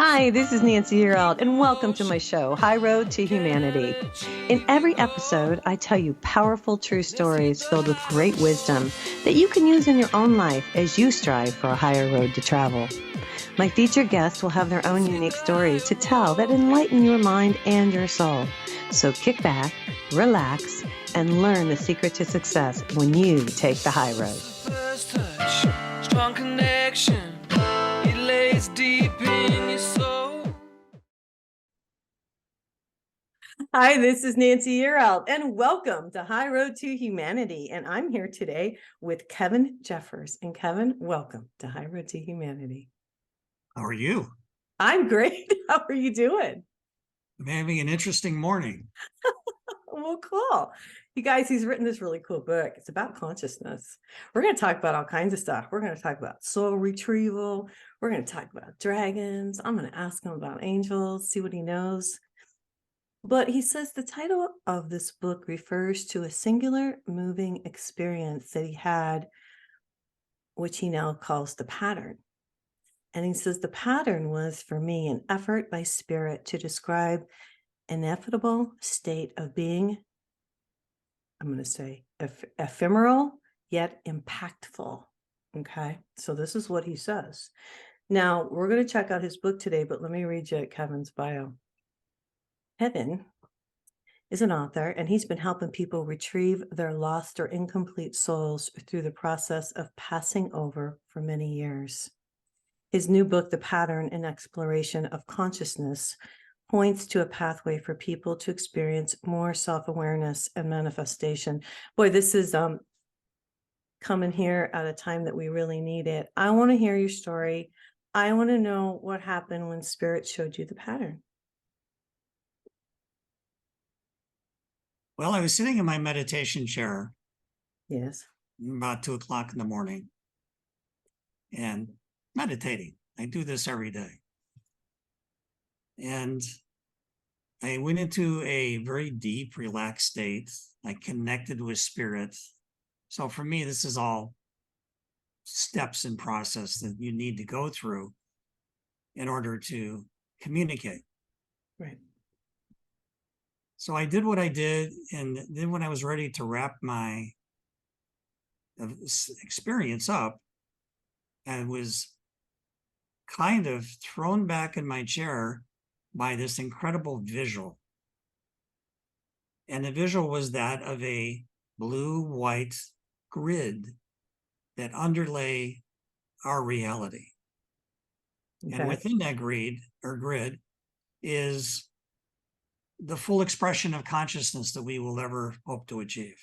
Hi, this is Nancy Yearout, and welcome to my show, High Road to Humanity. In every episode, I tell you powerful true stories filled with great wisdom that you can use in your own life as you strive for a higher road to travel. My featured guests will have their own unique stories to tell that enlighten your mind and your soul. So kick back, relax, and learn the secret to success when you take the high road. First touch, strong connection, it lays deep in your soul. Hi, this is Nancy Yearout, and welcome to High Road to Humanity. And I'm here today with Kevin Jeffers. And Kevin, welcome to High Road to Humanity. How are you? I'm great. How are you doing? I'm having an interesting morning. Well, cool. You guys, he's written this really cool book. It's about consciousness. We're going to talk about all kinds of stuff. We're going to talk about soul retrieval. We're going to talk about dragons. I'm going to ask him about angels, see what he knows. But he says the title of this book refers to a singular moving experience that he had, which he now calls the pattern. And he says the pattern was for me an effort by spirit to describe ineffable state of being, I'm going to say ephemeral yet impactful. Okay, so this is what he says. Now we're going to check out his book today, but let me read you Kevin's bio. Kevin is an author, and he's been helping people retrieve their lost or incomplete souls through the process of passing over for many years. His new book, The Pattern: An Exploration of Consciousness, points to a pathway for people to experience more self-awareness and manifestation. Boy, this is coming here at a time that we really need it. I want to hear your story. I want to know what happened when Spirit showed you the pattern. Well, I was sitting in my meditation chair Yes. about 2 o'clock in the morning and meditating. I do this every day. And I went into a very deep, relaxed state. I connected with spirit. So for me, this is all steps and process that you need to go through in order to communicate. Right. So I did what I did. And then when I was ready to wrap my experience up, I was kind of thrown back in my chair by this incredible visual. And the visual was that of a blue-white grid that underlay our reality. Okay. And within that grid is the full expression of consciousness that we will ever hope to achieve.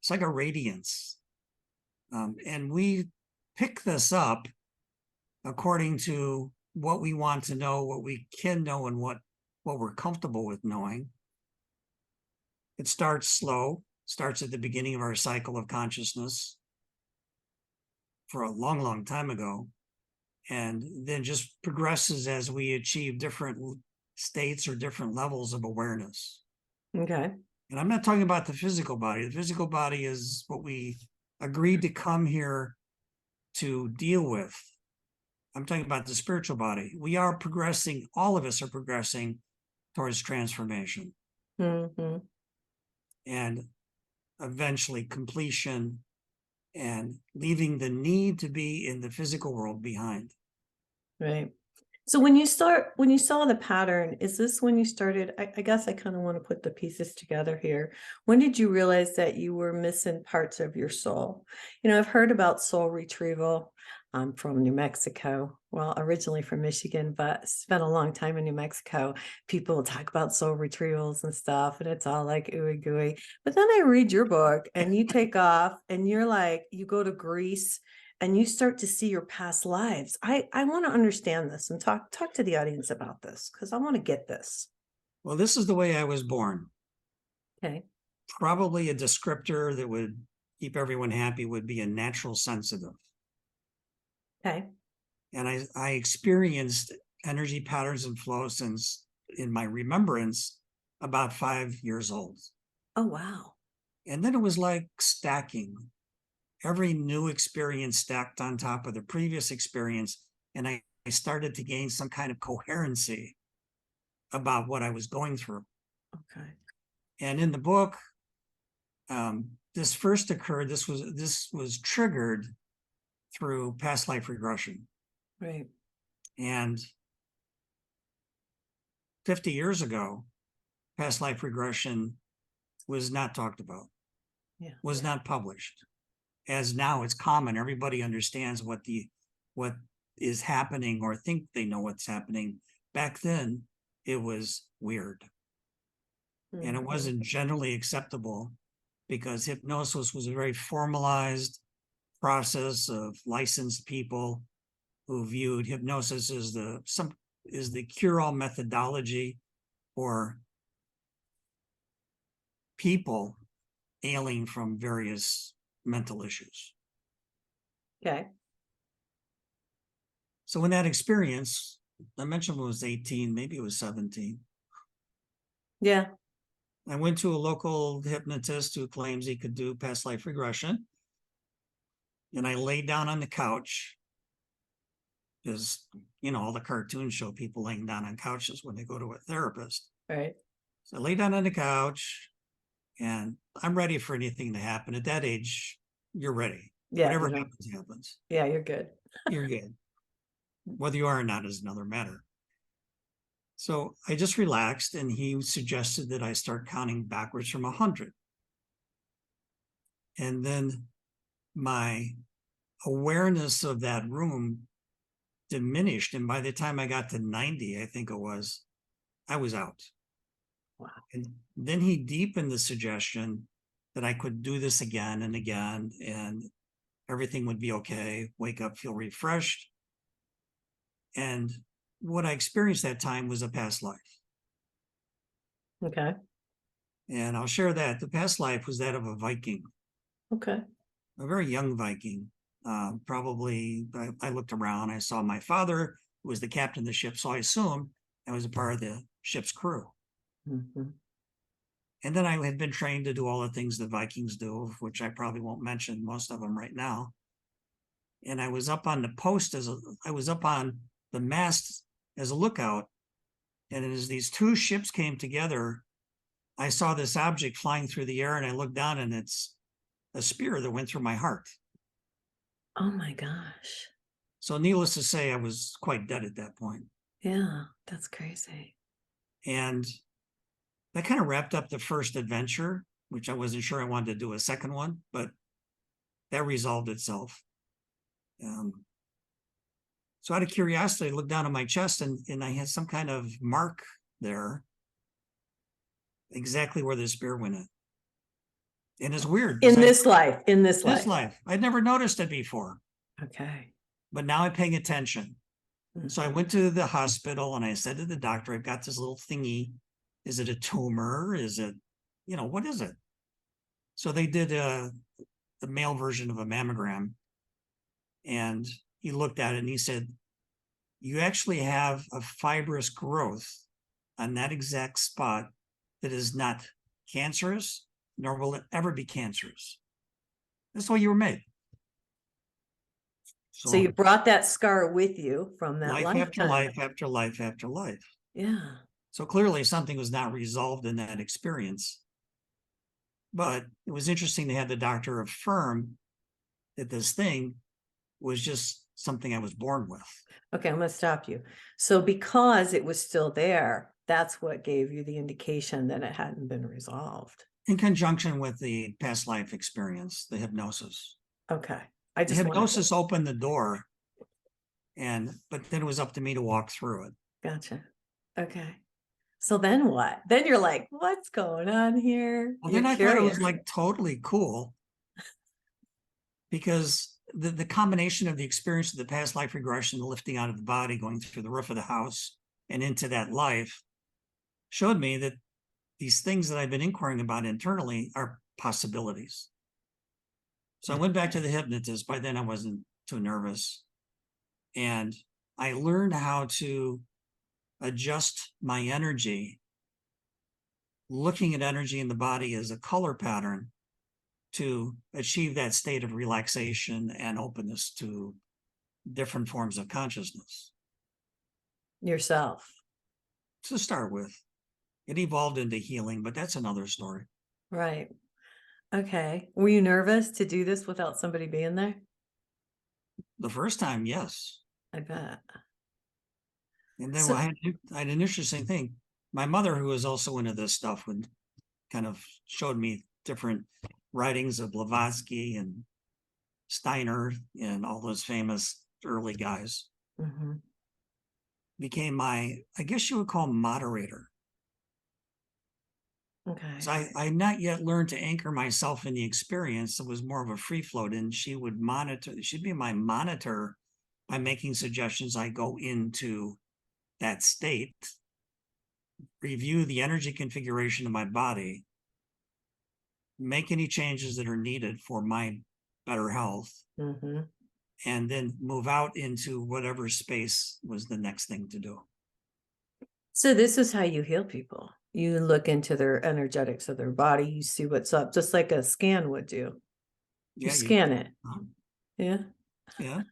It's like a radiance. And we pick this up according to what we want to know, what we can know, and what we're comfortable with knowing. It starts slow, starts at the beginning of our cycle of consciousness for a long, long time ago, and then just progresses as we achieve different states or different levels of awareness. Okay. And I'm not talking about the physical body. The physical body is what we agreed to come here to deal with. I'm talking about the spiritual body. We are progressing, all of us are progressing towards transformation. Mm-hmm. And eventually completion and leaving the need to be in the physical world behind. Right. So when you saw the pattern, is this when you started? I guess I kind of want to put the pieces together here. When did you realize that you were missing parts of your soul? You know, I've heard about soul retrieval. I'm from New Mexico. Well, originally from Michigan, but spent a long time in New Mexico. People talk about soul retrievals and stuff, and it's all like ooey gooey. But then I read your book, and you take off, and you're like, you go to Greece, and you start to see your past lives. I want to understand this and talk to the audience about this, because I want to get this. Well, this is the way I was born. Okay. Probably a descriptor that would keep everyone happy would be a natural sensitive. Okay. And I experienced energy patterns and flow since in my remembrance about 5 years old. Oh, wow. And then it was like stacking. Every new experience stacked on top of the previous experience. And I started to gain some kind of coherency about what I was going through. Okay. And in the book, this first occurred, this was triggered through past life regression. Right. And 50 years ago, past life regression was not talked about, Yeah. was not published. As now it's common, everybody understands what is happening or think they know what's happening. Back then, it was weird. And it Mhm. wasn't generally acceptable because hypnosis was a very formalized process of licensed people who viewed hypnosis as the cure-all methodology for people ailing from various mental issues. Okay. So in that experience, I mentioned when I was 18, maybe it was 17. Yeah. I went to a local hypnotist who claims he could do past life regression. And I laid down on the couch because, all the cartoons show people laying down on couches when they go to a therapist. Right. So I lay down on the couch and I'm ready for anything to happen. At that age, you're ready. Yeah. Whatever you know. happens, happens. Yeah, you're good. You're good. Whether you are or not is another matter. So I just relaxed and he suggested that I start counting backwards from 100. And then my awareness of that room diminished. And by the time I got to 90, I think it was, I was out. Wow. And then he deepened the suggestion that I could do this again and again, and everything would be okay, wake up, feel refreshed. And what I experienced that time was a past life. Okay. And I'll share that. The past life was that of a Viking, Okay. a very young Viking. Probably, I looked around, I saw my father, who was the captain of the ship, so I assumed I was a part of the ship's crew. Mhm. And then I had been trained to do all the things the Vikings do, which I probably won't mention most of them right now. And I was up on the post I was up on the mast as a lookout. And as these two ships came together, I saw this object flying through the air and I looked down and it's a spear that went through my heart. Oh my gosh. So needless to say, I was quite dead at that point. Yeah, that's crazy. And that kind of wrapped up the first adventure, which I wasn't sure I wanted to do a second one, but that resolved itself. So out of curiosity, I looked down at my chest and I had some kind of mark there, exactly where the spear went in. And it's weird. In this life. This life. I'd never noticed it before. Okay. But now I'm paying attention. Mhm. So I went to the hospital and I said to the doctor, I've got this little thingy. Is it a tumor? Is it, what is it? So they did the male version of a mammogram. And he looked at it and he said, you actually have a fibrous growth on that exact spot that is not cancerous, nor will it ever be cancerous. That's the way you were made. So you brought that scar with you from that life after lifetime. life after life after life. Yeah. So clearly something was not resolved in that experience. But it was interesting to have the doctor affirm that this thing was just something I was born with. Okay, I'm going to stop you. So because it was still there, that's what gave you the indication that it hadn't been resolved. In conjunction with the past life experience, the hypnosis. Okay. The hypnosis opened the door, but then it was up to me to walk through it. Gotcha. Okay. So then what? Then you're like, what's going on here? Well, then I thought it was like totally cool because the combination of the experience of the past life regression, the lifting out of the body, going through the roof of the house and into that life showed me that these things that I've been inquiring about internally are possibilities. So I went back to the hypnotist. By then I wasn't too nervous. And I learned how to adjust my energy, looking at energy in the body as a color pattern to achieve that state of relaxation and openness to different forms of consciousness. yourself. to start with. It evolved into healing, but that's another story. Right. Okay. Were you nervous to do this without somebody being there? The first time, yes. I bet. And then So, I had an interesting thing. My mother, who was also into this stuff, would kind of showed me different writings of Blavatsky and Steiner and all those famous early guys. mhm, Became my, I guess you would call moderator. okay. So I not yet learned to anchor myself in the experience. It was more of a free float, and she would monitor. She'd be my monitor by making suggestions. I go into that state, review the energy configuration of my body, make any changes that are needed for my better health, Hmm. and then move out into whatever space was the next thing to do. So this is how you heal people. You look into their energetics of their body, you see what's up, just like a scan would do. You Yeah, scan it. Yeah. yeah.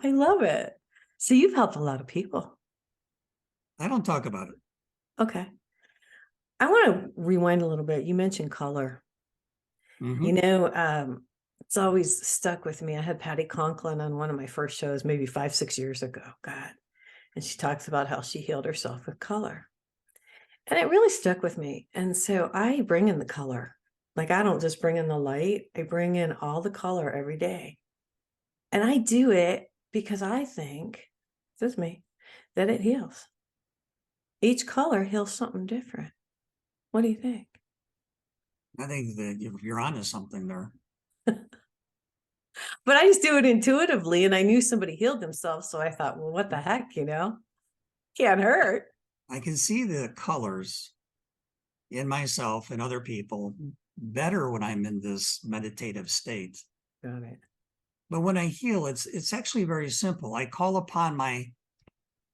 I love it. So you've helped a lot of people. I don't talk about it. Okay. I want to rewind a little bit. You mentioned color. Mhm. It's always stuck with me. I had Patty Conklin on one of my first shows, maybe 5-6 years ago. God. And she talks about how she healed herself with color. And it really stuck with me. And so I bring in the color. Like I don't just bring in the light, I bring in all the color every day. And I do it because I think, this is me, that it heals. Each color heals something different. What do you think? I think that you're onto something there. But I just do it intuitively, and I knew somebody healed themselves. So I thought, well, what the heck, can't hurt. I can see the colors in myself and other people better when I'm in this meditative state. Got it. But when I heal, it's actually very simple. I call upon my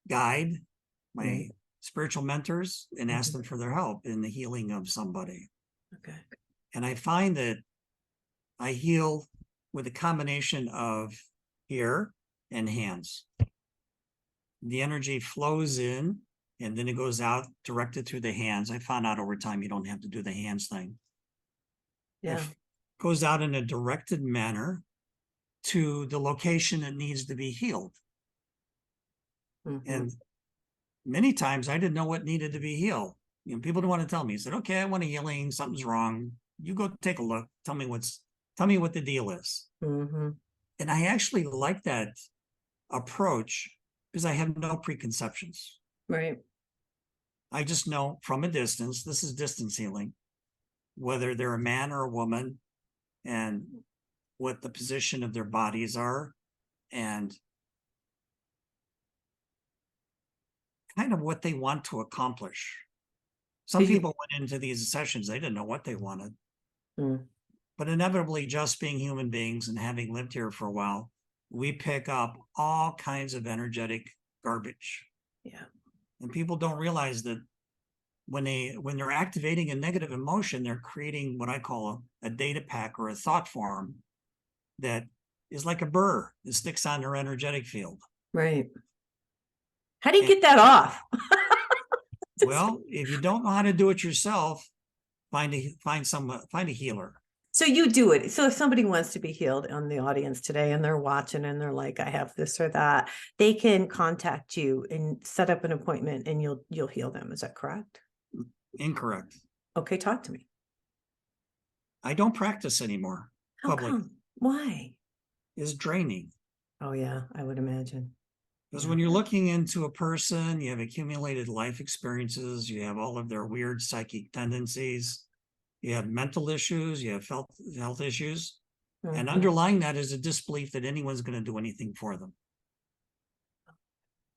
guide, my Right. spiritual mentors, and ask Mhm. them for their help in the healing of somebody. Okay. And I find that I heal with a combination of ear and hands. The energy flows in and then it goes out directed through the hands. I found out over time you don't have to do the hands thing. Yeah. It goes out in a directed manner to the location that needs to be healed. Mhm. And many times I didn't know what needed to be healed. People don't want to tell me. I said, okay, I want a healing, something's wrong. You go take a look. Tell me what the deal is. Mhm. And I actually like that approach because I have no preconceptions. Right. I just know from a distance, this is distance healing, whether they're a man or a woman, and what the position of their bodies are, and kind of what they want to accomplish. Some Did you? people went into these sessions, they didn't know what they wanted, Mm, but inevitably, just being human beings and having lived here for a while, we pick up all kinds of energetic garbage. yeah. And people don't realize that when they're activating a negative emotion, they're creating what I call a data pack or a thought form that is like a burr that sticks on their energetic field. Right. How do you And, get that off? well, if you don't know how to do it yourself, find a healer. So you do it. So if somebody wants to be healed on the audience today and they're watching and they're like, I have this or that, they can contact you and set up an appointment and you'll heal them. Is that correct? Incorrect. Okay, talk to me. I don't practice anymore. How Public come? Why? is draining. Oh yeah, I would imagine. Because Yeah. when you're looking into a person, you have accumulated life experiences, you have all of their weird psychic tendencies, you have mental issues, you have health issues, and Mhm. underlying that is a disbelief that anyone's going to do anything for them,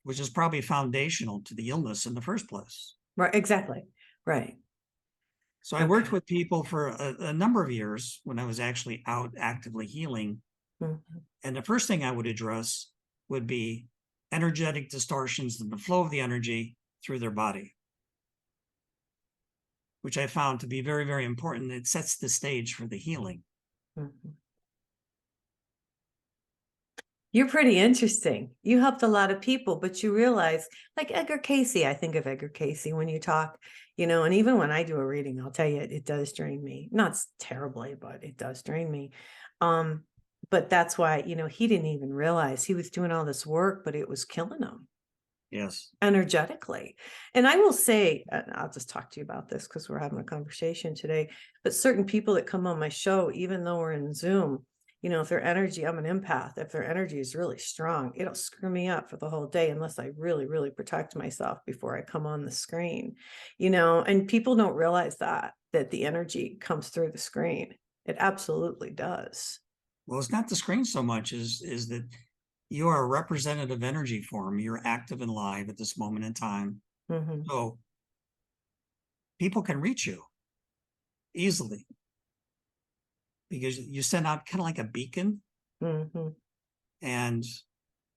which is probably foundational to the illness in the first place. Right, exactly. Right. So I worked Okay. with people for a number of years when I was actually out actively healing. Mhm. And the first thing I would address would be energetic distortions in the flow of the energy through their body, which I found to be very, very important. It sets the stage for the healing. Mhm. You're pretty interesting. You helped a lot of people, but you realize, like Edgar Casey, I think of Edgar Casey when you talk, and even when I do a reading, I'll tell you, it does drain me. Not terribly, but it does drain me. But that's why, he didn't even realize he was doing all this work, but it was killing him. Yes. Energetically. And I will say, and I'll just talk to you about this because we're having a conversation today, but certain people that come on my show, even though we're in Zoom, if their energy, I'm an empath, if their energy is really strong, it'll screw me up for the whole day unless I really, really protect myself before I come on the screen, and people don't realize that the energy comes through the screen. It absolutely does. Well, it's not the screen so much is that you are a representative energy form. You're active and live at this moment in time. Mm-hmm. So people can reach you easily because you send out kind of like a beacon, Mm-hmm. and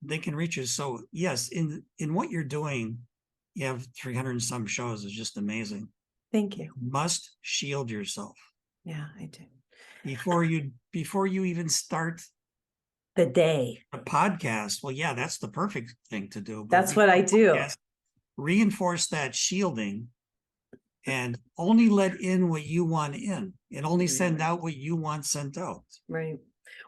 they can reach you. So yes, in what you're doing, you have 300 and some shows. It's just amazing. Thank you. You must shield yourself Yeah, I do. before you even start The day. a podcast. Well, yeah, that's the perfect thing to do. But That's what I do. reinforce that shielding and only let in what you want in, and only send out what you want sent out. Right.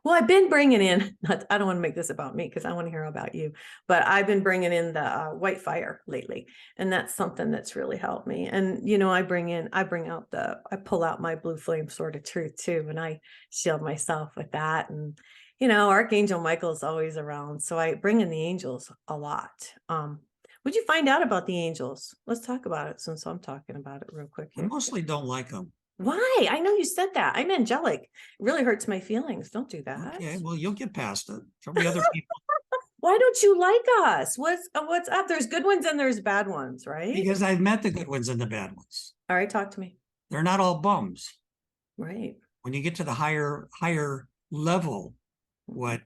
Well, I've been bringing in, I don't want to make this about me because I want to hear about you, but I've been bringing in the white fire lately. And that's something that's really helped me. And, I pull out my blue flame sword of truth too. And I shield myself with that. And, Archangel Michael is always around. So I bring in the angels a lot. What'd you find out about the angels? Let's talk about it since I'm talking about it real quick I here. mostly don't like them. Why? I know you said that. I'm angelic. It really hurts my feelings. Don't do that. Okay, well, you'll get past it. There'll be other people. Why don't you like us? What's up? There's good ones and there's bad ones, right? Because I've met the good ones and the bad ones. All right, talk to me. They're not all bums. Right. When you get to the higher level, what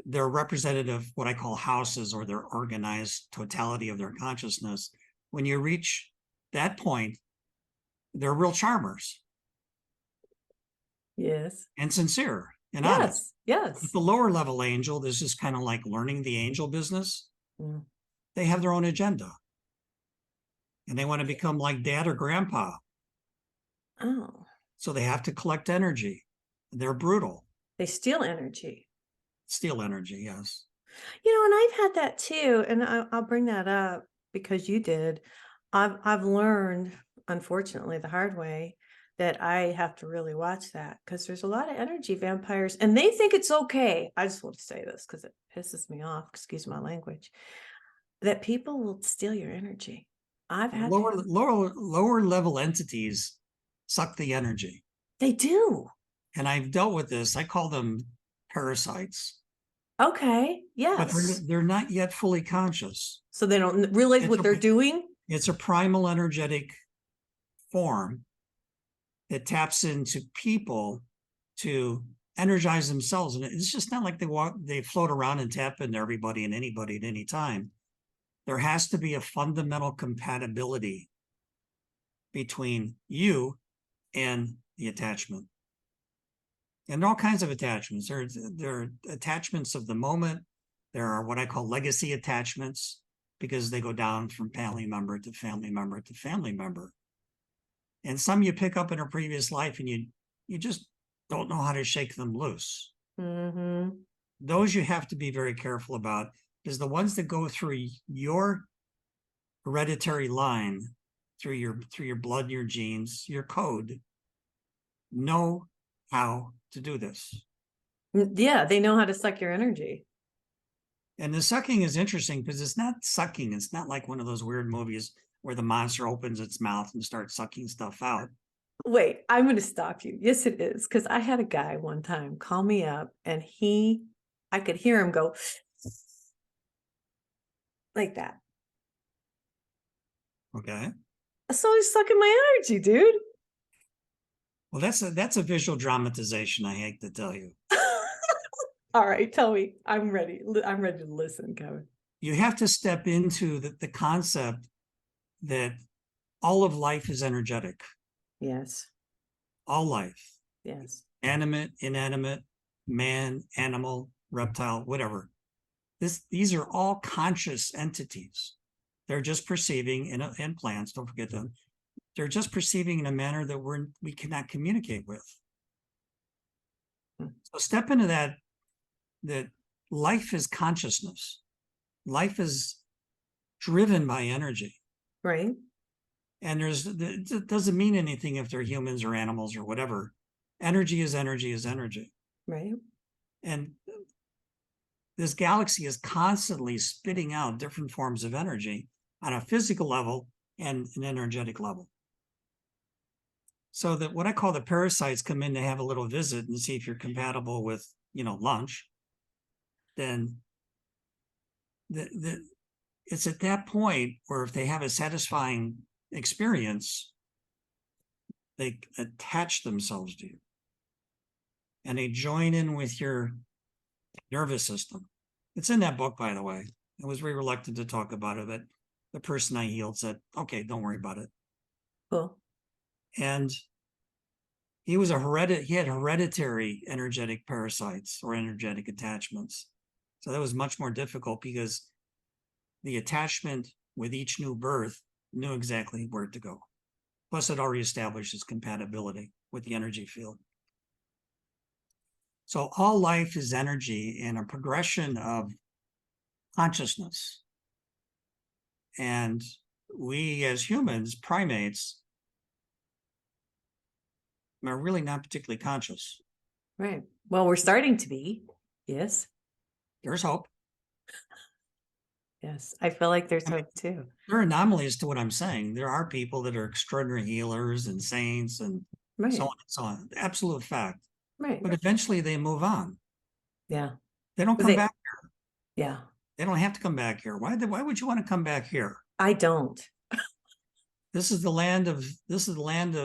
they're representative, what I call houses, or their organized totality of their consciousness, when you reach that point, they're real charmers. Yes. And sincere and honest. Yes. With the lower level angel, this is kind of like learning the angel business. Mm. They have their own agenda. And they want to become like dad or grandpa. Oh. So they have to collect energy. They're brutal. They steal energy. Steal energy, yes. And I've had that too. And I'll bring that up because you did. I've learned, unfortunately, the hard way, that I have to really watch that because there's a lot of energy vampires and they think it's okay. I just want to say this because it pisses me off, excuse my language, that people will steal your energy. I've had lower level entities suck the energy. They do. And I've dealt with this. I call them parasites. Okay. Yes. But they're not yet fully conscious. So they don't realize what they're doing? It's a primal energetic form that taps into people to energize themselves. And it's just not like they float around and tap into everybody and anybody at any time. There has to be a fundamental compatibility between you and the attachment. And there are all kinds of attachments. There are attachments of the moment. There are what I call legacy attachments, because they go down from family member to family member to family member. And some you pick up in a previous life and you just don't know how to shake them loose. Mm-hmm. Those you have to be very careful about, because the ones that go through your hereditary line, through your blood, your genes, your code, know how to do this. Yeah, they know how to suck your energy. And the sucking is interesting because it's not sucking. It's not like one of those weird movies where the monster opens its mouth and starts sucking stuff out. Wait, I'm going to stop you. Yes, it is. Because I had a guy one time call me up and I could hear him go like that. Okay. So he's sucking my energy, dude. Well, that's a visual dramatization, I hate to tell you. All right, tell me. I'm ready. I'm ready to listen, Kevin. You have to step into the concept that all of life is energetic. Yes. All life. Yes. Animate, inanimate, man, animal, reptile, whatever. These are all conscious entities. They're just perceiving in plants, don't forget them. They're just perceiving in a manner that we cannot communicate with. So step into that life is consciousness. Life is driven by energy. Right. And it doesn't mean anything if they're humans or animals or whatever. Energy is energy is energy. Right. And this galaxy is constantly spitting out different forms of energy on a physical level and an energetic level. So that what I call the parasites come in to have a little visit and see if you're compatible with, lunch. Then it's at that point where if they have a satisfying experience, they attach themselves to you. And they join in with your nervous system. It's in that book, by the way. I was very reluctant to talk about it, but the person I healed said, okay, don't worry about it. Cool. And he had hereditary energetic parasites or energetic attachments. So that was much more difficult because the attachment with each new birth knew exactly where to go. Plus, it already established its compatibility with the energy field. So all life is energy and a progression of consciousness. And we as humans, primates, are really not particularly conscious. Right. Well, we're starting to be. Yes. There's hope. Yes. I feel like there's hope too. There are anomalies to what I'm saying. There are people that are extraordinary healers and saints and Right. so on and so on. Absolute fact. Right. But eventually they move on. Yeah. They don't come back here. Yeah. They don't have to come back here. Why would you want to come back here? I don't. This is the land of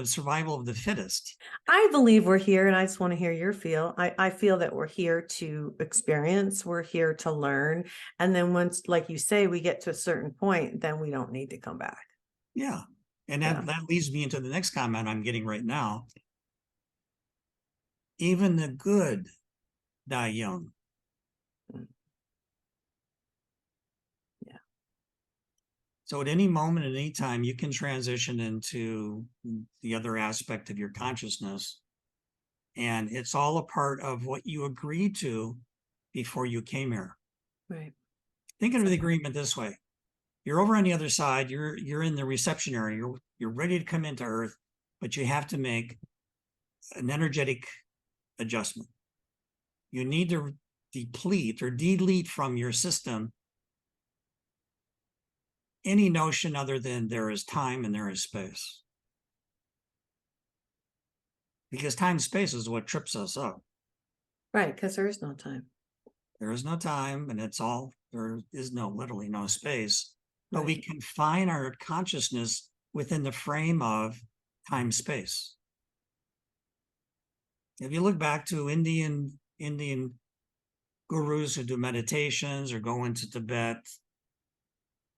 survival of the fittest. I believe we're here, and I just want to hear your feel. I feel that we're here to experience, we're here to learn. And then once, like you say, we get to a certain point, then we don't need to come back. Yeah. And that leads me into the next comment I'm getting right now. Even the good die young. Yeah. So at any moment, at any time, you can transition into the other aspect of your consciousness. And it's all a part of what you agreed to before you came here. Right. Think of the agreement this way. You're over on the other side, you're in the reception area, you're ready to come into Earth, but you have to make an energetic adjustment. You need to deplete or delete from your system any notion other than there is time and there is space. Because time and space is what trips us up. Right, because there is no time. There is no time, and there is literally no space. But we Right. confine our consciousness within the frame of time space. If you look back to Indian gurus who do meditations or go into Tibet,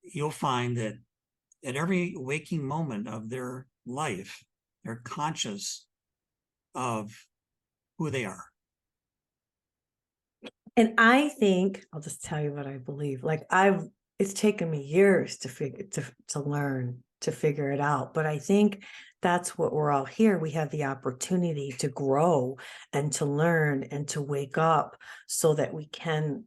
you'll find that at every waking moment of their life, they're conscious of who they are. And I think, I'll just tell you what I believe. Like it's taken me years to learn, to figure it out. But I think that's what we're all here. We have the opportunity to grow and to learn and to wake up so that we can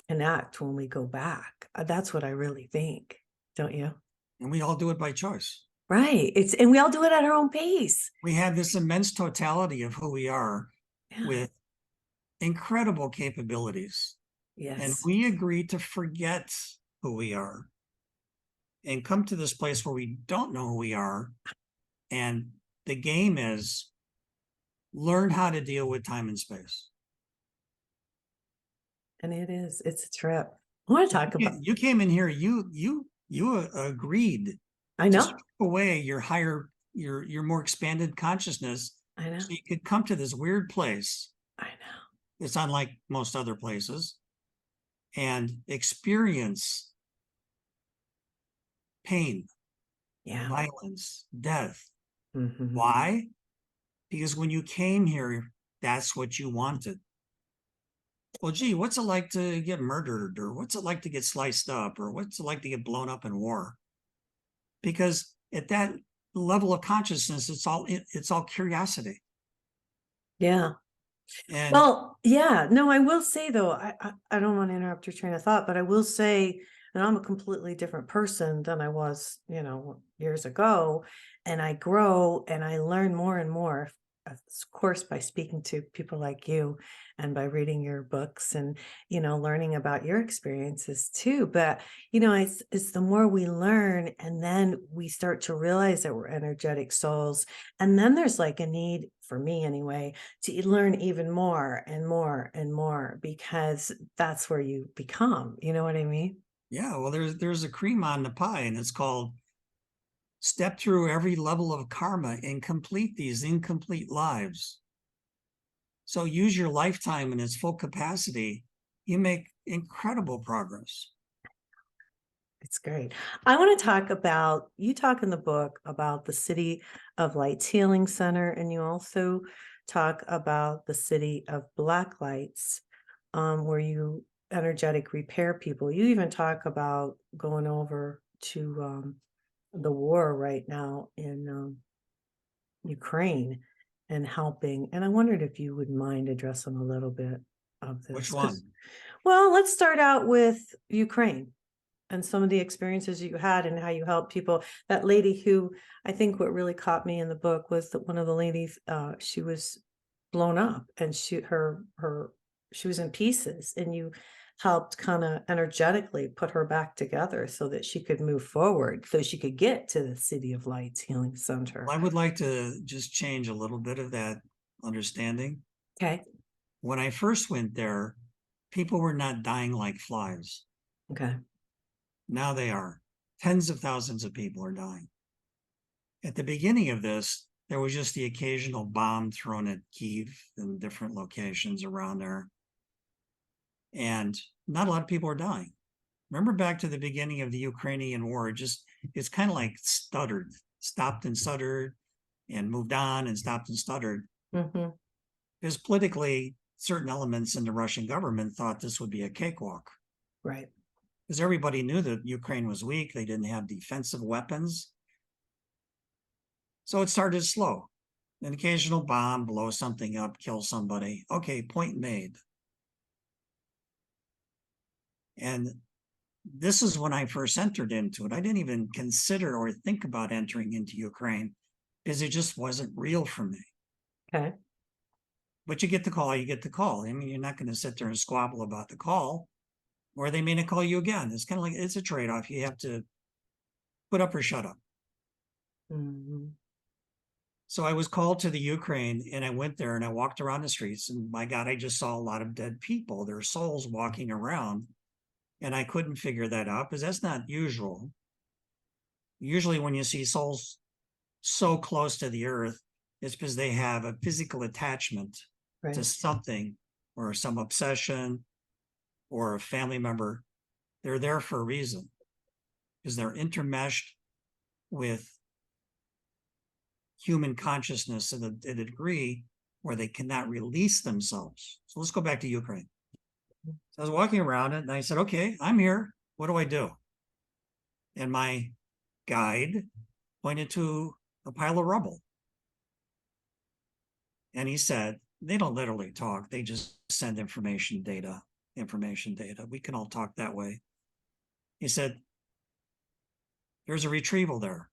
connect when we go back. That's what I really think. Don't you? And we all do it by choice. Right. And we all do it at our own pace. We have this immense totality of who we are Yeah. with incredible capabilities. Yes. And we agree to forget who we are and come to this place where we don't know who we are. And the game is learn how to deal with time and space. And it's a trip. I want to talk about. You came in here, you agreed. I know. To strip away your more expanded consciousness. I know. So you could come to this weird place. I know. It's unlike most other places, and experience pain, violence, death. Mm-hmm. Why? Because when you came here, that's what you wanted. well, gee, what's it like to get murdered, or what's it like to get sliced up, or what's it like to get blown up in war? Because at that level of consciousness, it's all curiosity. Yeah. And Well, yeah, no, I will say though, I don't want to interrupt your train of thought, but I will say, and I'm a completely different person than I was, years ago, and I grow and I learn more and more, of course, by speaking to people like you and by reading your books and, learning about your experiences too. But, it's the more we learn and then we start to realize that we're energetic souls. And then there's like a need for me anyway to learn even more and more and more because that's where you become, you know what I mean? yeah, well, there's a cream on the pie, and it's called step through every level of karma and complete these incomplete lives. So use your lifetime in its full capacity. You make incredible progress. It's great. I want to talk about, you talk in the book about the City of Lights Healing Center, and you also talk about the City of Black Lights, where you energetic repair people. You even talk about going over to the war right now in Ukraine and helping. And I wondered if you would mind addressing a little bit of Which this. one? Well, let's start out with Ukraine and some of the experiences you had and how you helped people. That lady who, I think what really caught me in the book was that one of the ladies, she was blown up and she was in pieces, and you helped kind of energetically put her back together so that she could move forward, so she could get to the City of Lights Healing Center. I would like to just change a little bit of that understanding. Okay. When I first went there, people were not dying like flies. Okay. Now they are. Tens of thousands of people are dying. At the beginning of this, there was just the occasional bomb thrown at Kyiv and different locations around there. And not a lot of people are dying. Remember back to the beginning of the Ukrainian war, it's kind of like stuttered, stopped and stuttered and moved on and stopped and stuttered. Hmm. Because politically, certain elements in the Russian government thought this would be a cakewalk. Right. Because everybody knew that Ukraine was weak. They didn't have defensive weapons. So it started slow. An occasional bomb, blow something up, kill somebody. Okay, point made. And this is when I first entered into it. I didn't even consider or think about entering into Ukraine because it just wasn't real for me. Okay. But you get the call, you get the call. I mean, you're not going to sit there and squabble about the call, or they may not call you again. It's kind of like it's a trade-off. You have to put up or shut up. Hmm. So I was called to the Ukraine, and I went there and I walked around the streets, and my God, I just saw a lot of dead people, their souls walking around. And I couldn't figure that out because that's not usual. Usually when you see souls so close to the earth, it's because they have a physical attachment to Right. something or some obsession or a family member. They're there for a reason because they're intermeshed with human consciousness at a degree where they cannot release themselves. So let's go back to Ukraine. So I was walking around it and I said, okay, I'm here. What do I do? And my guide pointed to a pile of rubble. And he said, they don't literally talk. They just send information data. We can all talk that way. He said, there's a retrieval there.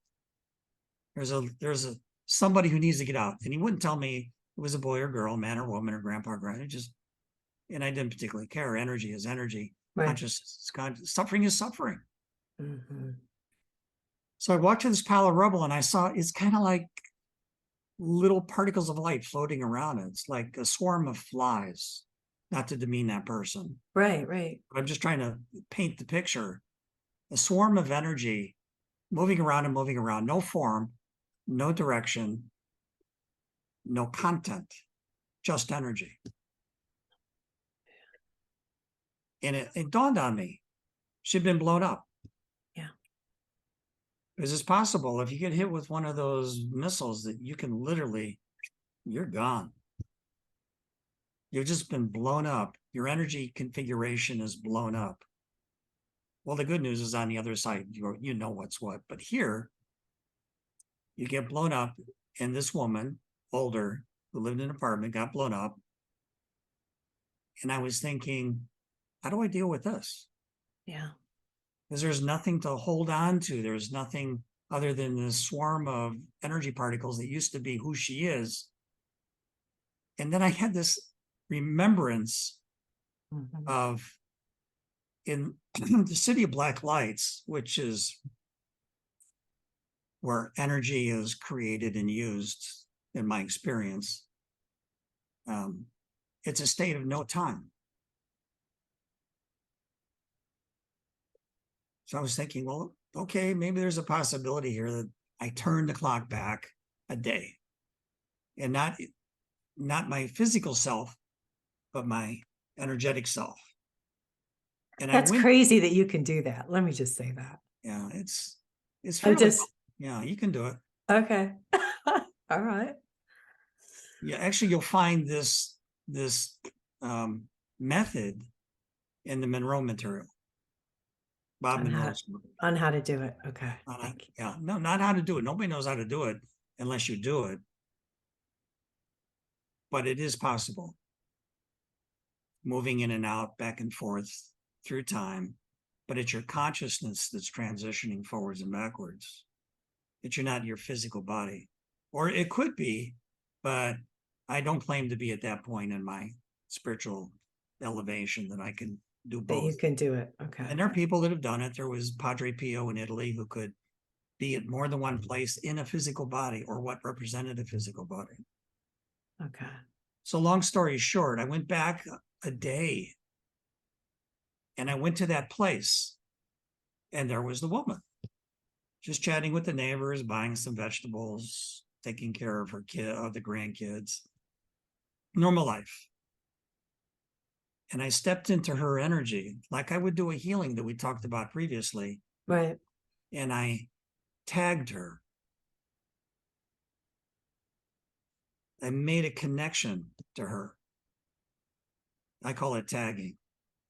There's a somebody who needs to get out. And he wouldn't tell me it was a boy or girl, man or woman or grandpa or grandma. And I didn't particularly care. Energy is energy. Right. Consciousness is conscious. Suffering is suffering. Hmm. So I walked to this pile of rubble and I saw it's kind of like little particles of light floating around it. It's like a swarm of flies, not to demean that person. Right. Right. But I'm just trying to paint the picture. A swarm of energy moving around and moving around, no form, no direction, no content, just energy. And it dawned on me, she'd been blown up. Yeah. Because it's possible if you get hit with one of those missiles that you can literally, you're gone. You've just been blown up. Your energy configuration is blown up. Well, the good news is on the other side, you know what's what. But here, you get blown up, and this woman, older, who lived in an apartment, got blown up. And I was thinking, how do I deal with this? Yeah. Because there's nothing to hold on to. There's nothing other than this swarm of energy particles that used to be who she is. And then I had this remembrance Mhm. of in the city of black lights, which is where energy is created and used, in my experience. It's a state of no time. So I was thinking, well, okay, maybe there's a possibility here that I turn the clock back a day, and not my physical self, but my energetic self. And I That's went, crazy that you can do that. Let me just say that. yeah, it's I fairly, just, yeah, you can do it. okay. All right. Yeah, actually, you'll find this method in the Monroe material, Bob On how to, Monroe's book. on how to do it. Okay. Not Thank you. yeah, no, not how to do it. Nobody knows how to do it unless you do it, but it is possible. Moving in and out, back and forth through time, but it's your consciousness that's transitioning forwards and backwards. That you're not your physical body, or it could be, but I don't claim to be at that point in my spiritual elevation that I can do That you both. can do it. Okay. And there are people that have done it. There was Padre Pio in Italy who could be at more than one place in a physical body, or what represented a physical body. Okay. So long story short, I went back a day and I went to that place, and there was the woman just chatting with the neighbors, buying some vegetables, taking care of her kid, of the grandkids, normal life. And I stepped into her energy like I would do a healing that we talked about previously. Right. And I tagged her. I made a connection to her. I call it tagging.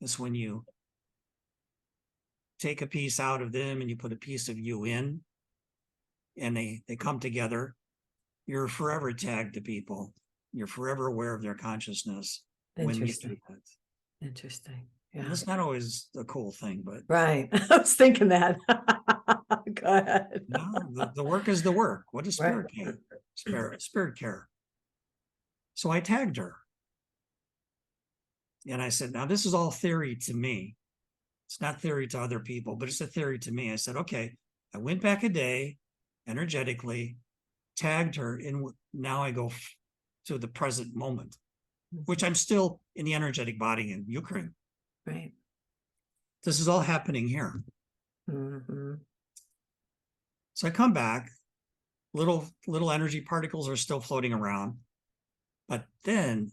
It's when you take a piece out of them and you put a piece of you in, and they come together. You're forever tagged to people. You're forever aware of their consciousness when you do Interesting. that. Interesting. And Yeah. it's not always a cool thing, but Right. I was thinking that. Go ahead. no, the work is the work. What does Right. spirit care? Spirit care. So I tagged her. And I said, now this is all theory to me. It's not theory to other people, but it's a theory to me. I said, okay, I went back a day energetically, tagged her, and now I go to the present moment, which I'm still in the energetic body in Ukraine. Right. This is all happening here. Mm-hmm. So I come back, little energy particles are still floating around. But then,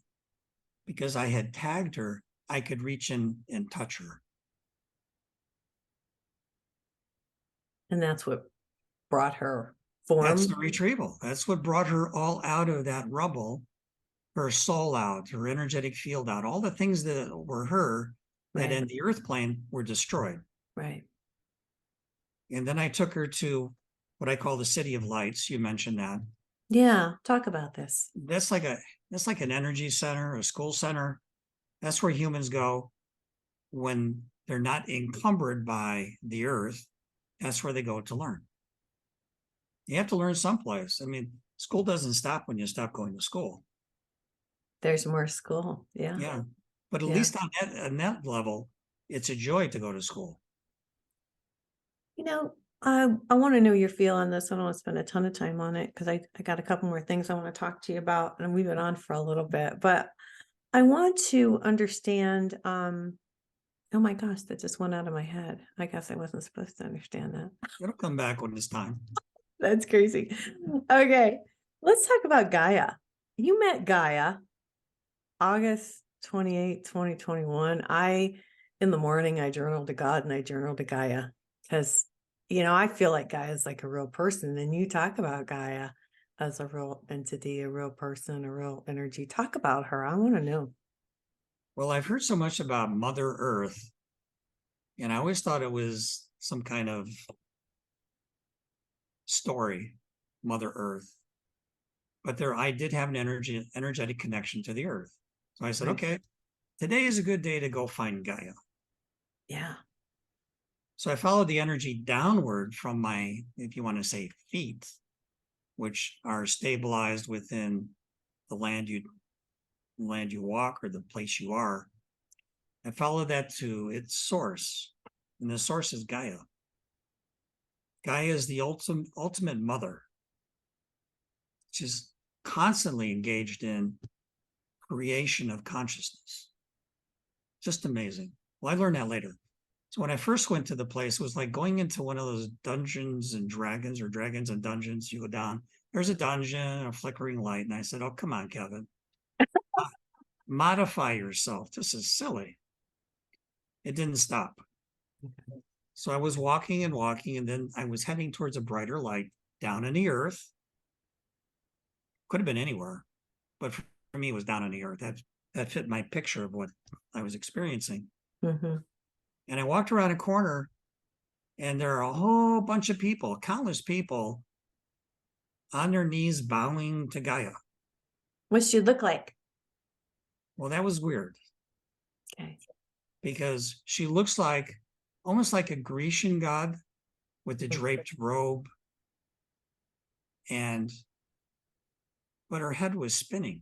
because I had tagged her, I could reach in and touch her. And that's what brought her That's form. the retrieval. That's what brought her all out of that rubble, her soul out, her energetic field out. All the things that were her that Right. in the earth plane were destroyed. Right. And then I took her to what I call the city of lights. You mentioned that. Yeah. Talk about this. That's like an energy center, a school center. That's where humans go when they're not encumbered by the earth. That's where they go to learn. You have to learn someplace. I mean, school doesn't stop when you stop going to school. There's more school. Yeah. Yeah. But at Yeah. least on that level, it's a joy to go to school. I want to know your feel on this. I don't want to spend a ton of time on it because I got a couple more things I want to talk to you about, and we've been on for a little bit, but I want to understand, oh my gosh, that just went out of my head. I guess I wasn't supposed to understand that. It'll come back when it's time. That's crazy. Okay, let's talk about Gaia. You met Gaia August 28, 2021. In the morning, I journaled to God and I journaled to Gaia because, I feel like Gaia is like a real person. And you talk about Gaia as a real entity, a real person, a real energy. Talk about her. I want to know. Well, I've heard so much about Mother Earth, and I always thought it was some kind of story, Mother Earth. But there, I did have an energetic connection to the Earth. So I said, Right. okay, today is a good day to go find Gaia. Yeah. So I followed the energy downward from my, if you want to say, feet, which are stabilized within the land you walk or the place you are. I followed that to its source, and the source is Gaia. Gaia is the ultimate mother. She's constantly engaged in creation of consciousness. Just amazing. Well, I learned that later. So when I first went to the place, it was like going into one of those Dungeons and Dragons or Dragons and Dungeons. You go down, there's a dungeon, a flickering light. And I said, oh, come on, Kevin. Modify yourself. This is silly. It didn't stop. So I was walking and walking, and then I was heading towards a brighter light down in the earth. Could have been anywhere, but for me, it was down in the earth. That fit my picture of what I was experiencing. Mm-hmm. And I walked around a corner, and there are a whole bunch of people, countless people, on their knees bowing to Gaia. What she look like? Well, that was weird Okay. because she looks like almost like a Grecian god with the draped robe, but her head was spinning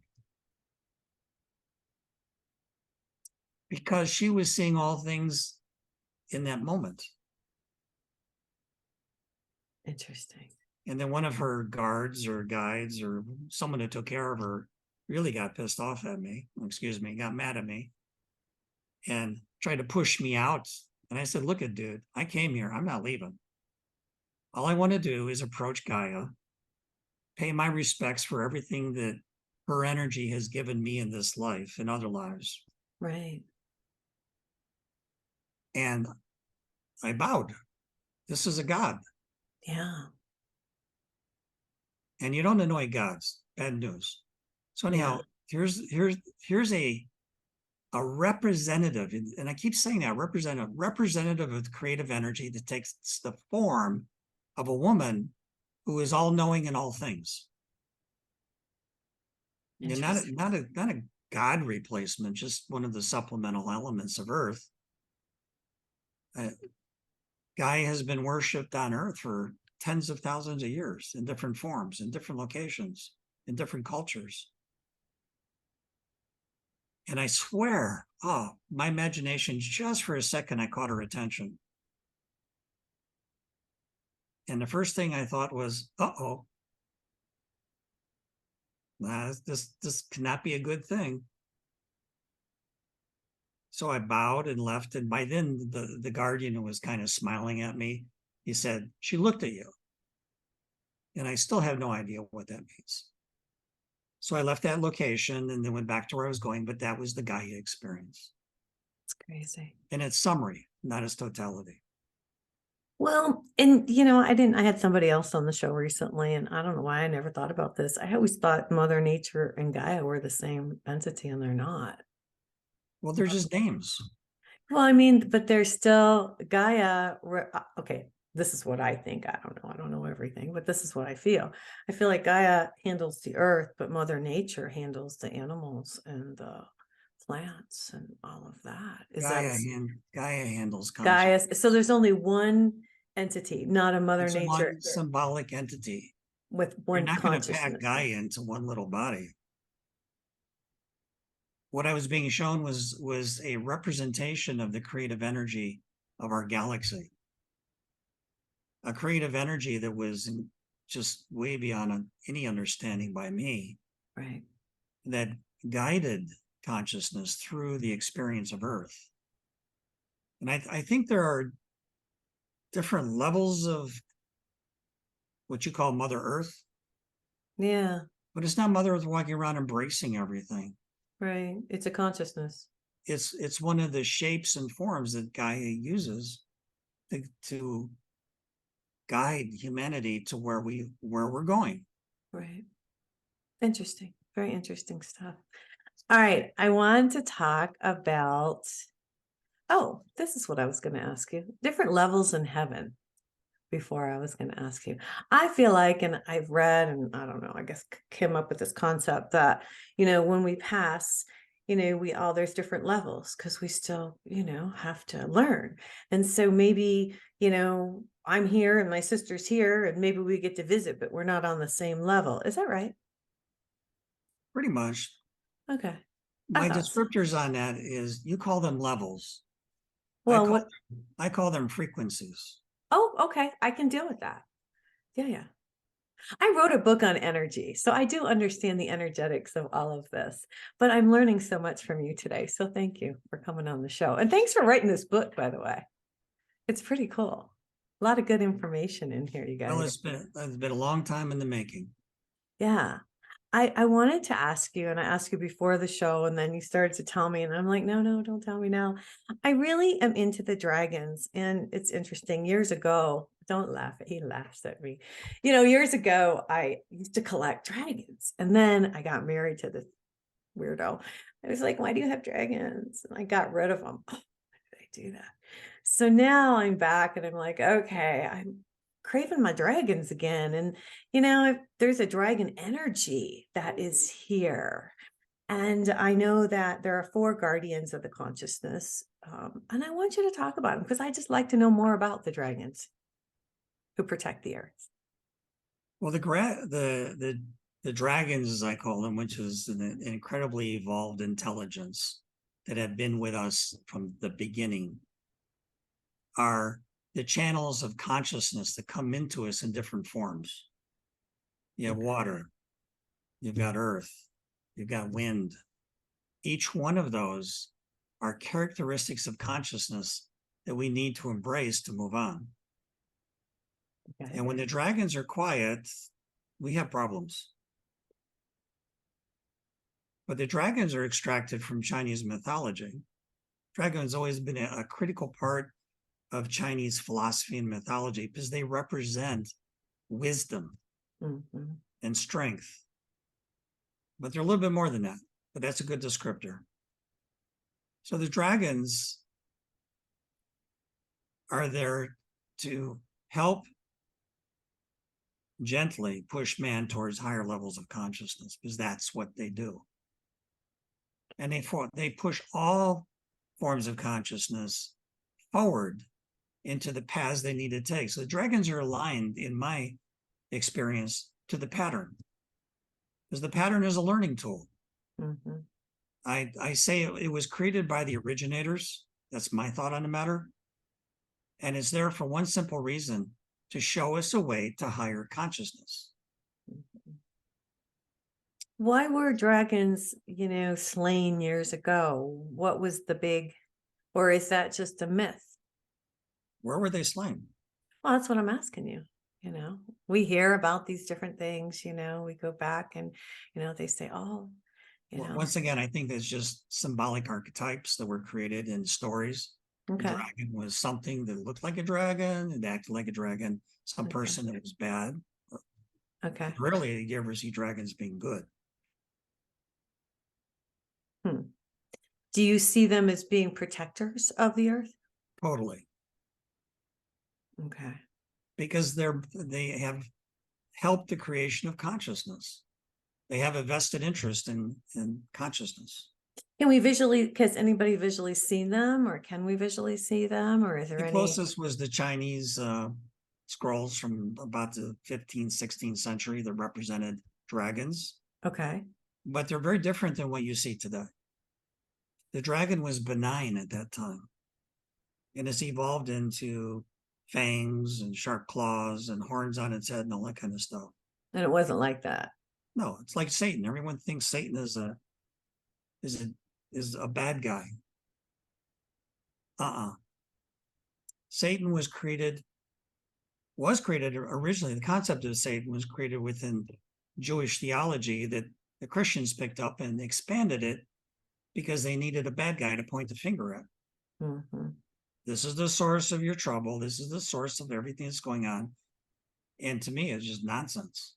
because she was seeing all things in that moment. Interesting. And then one of her guards or guides or someone that took care of her really got pissed off at me, got mad at me and tried to push me out. And I said, look it, dude, I came here. I'm not leaving. All I want to do is approach Gaia, pay my respects for everything that her energy has given me in this life and other lives. Right. And I bowed. This is a god. Yeah. And you don't annoy gods. Bad news. So anyhow, here's a representative, and I keep saying that, representative of the creative energy that takes the form of a woman who is all knowing in all things. And not a god replacement, just one of the supplemental elements of Earth. Gaia has been worshipped on Earth for tens of thousands of years in different forms, in different locations, in different cultures. And I swear, my imagination, just for a second, I caught her attention. And the first thing I thought was, this cannot be a good thing. So I bowed and left. And by then, the guardian was kind of smiling at me. He said, she looked at you. And I still have no idea what that means. So I left that location and then went back to where I was going, but that was the Gaia experience. It's crazy. In its summary, not its totality. Well, and I had somebody else on the show recently, and I don't know why I never thought about this. I always thought Mother Nature and Gaia were the same entity, and they're not. Well, they're just names. Well, I mean, but they're still Gaia. Okay, this is what I think. I don't know. I don't know everything, but this is what I feel. I feel like Gaia handles the earth, but Mother Nature handles the animals and the plants and all of that. Gaia handles Gaia? consciousness. So there's only one entity, not a Mother It's Nature one symbolic entity. with You're one not going to consciousness. pack Gaia into one little body. What I was being shown was a representation of the creative energy of our galaxy. A creative energy that was just way beyond any understanding by me. Right. That guided consciousness through the experience of Earth. And I think there are different levels of what you call Mother Earth. Yeah. But it's not Mother Earth walking around embracing everything. Right. It's a consciousness. It's one of the shapes and forms that Gaia uses to guide humanity to where we're going. Right. Interesting. Very interesting stuff. All right. I want to talk about, oh, this is what I was going to ask you. Different levels in heaven before I was going to ask you. I feel like, and I've read, and I don't know, I guess came up with this concept that, when we pass, there's different levels because we still, have to learn. And so maybe, I'm here and my sister's here and maybe we get to visit, but we're not on the same level. Is that right? Pretty much. Okay. I My thought so. descriptors on that is you call them levels. Well, what? I call them frequencies. Oh, okay. I can deal with that. Yeah, yeah. I wrote a book on energy, so I do understand the energetics of all of this. But I'm learning so much from you today. So thank you for coming on the show. And thanks for writing this book, by the way. It's pretty cool. A lot of good information in here, you Well, guys. it's been a long time in the making. Yeah. I wanted to ask you, and I asked you before the show, and then you started to tell me, and I'm like, no, don't tell me now. I really am into the dragons, and it's interesting. Years ago, don't laugh. He laughs at me. Years ago, I used to collect dragons, and then I got married to this weirdo. I was like, why do you have dragons? And I got rid of them. Oh, why did I do that? So now I'm back, and I'm like, okay, I'm craving my dragons again. And if there's a dragon energy that is here. And I know that there are 4 guardians of the consciousness. And I want you to talk about them because I just like to know more about the dragons who protect the earth. Well, the dragons, as I call them, which is an incredibly evolved intelligence that have been with us from the beginning, are the channels of consciousness that come into us in different forms. You have water, you've got earth, you've got wind. Each one of those are characteristics of consciousness that we need to embrace to move on. Okay. And when the dragons are quiet, we have problems. But the dragons are extracted from Chinese mythology. Dragons always been a critical part of Chinese philosophy and mythology because they represent wisdom and strength. But they're a little bit more than that, but that's a good descriptor. So the dragons are there to help gently push man towards higher levels of consciousness because that's what they do. And they push all forms of consciousness forward into the paths they need to take. So the dragons are aligned, in my experience, to the pattern, because the pattern is a learning tool. I say it was created by the originators. That's my thought on the matter. And it's there for one simple reason, to show us a way to higher consciousness. Why were dragons, slain years ago? What was the big, or is that just a myth? Where were they slain? Well, that's what I'm asking you. We hear about these different things, we go back and, they say, oh, Once again, I think there's just symbolic archetypes that were created in stories. Okay. A dragon was something that looked like a dragon, it acted like a dragon, some person that was bad. Okay. Rarely do you ever see dragons being good. Do you see them as being protectors of the earth? Totally. Okay. Because they have helped the creation of consciousness. They have a vested interest in consciousness. Has anybody visually seen them, or can we visually see them, or is there The any? closest was the Chinese scrolls from about the 15th, 16th century that represented dragons. Okay. But they're very different than what you see today. The dragon was benign at that time, and it's evolved into fangs and sharp claws and horns on its head and all that kind of stuff. And it wasn't like that. No, it's like Satan. Everyone thinks Satan is a bad guy. Satan was created originally. The concept of Satan was created within Jewish theology that the Christians picked up and expanded it because they needed a bad guy to point the finger at. This is the source of your trouble. This is the source of everything that's going on. And to me, it's just nonsense.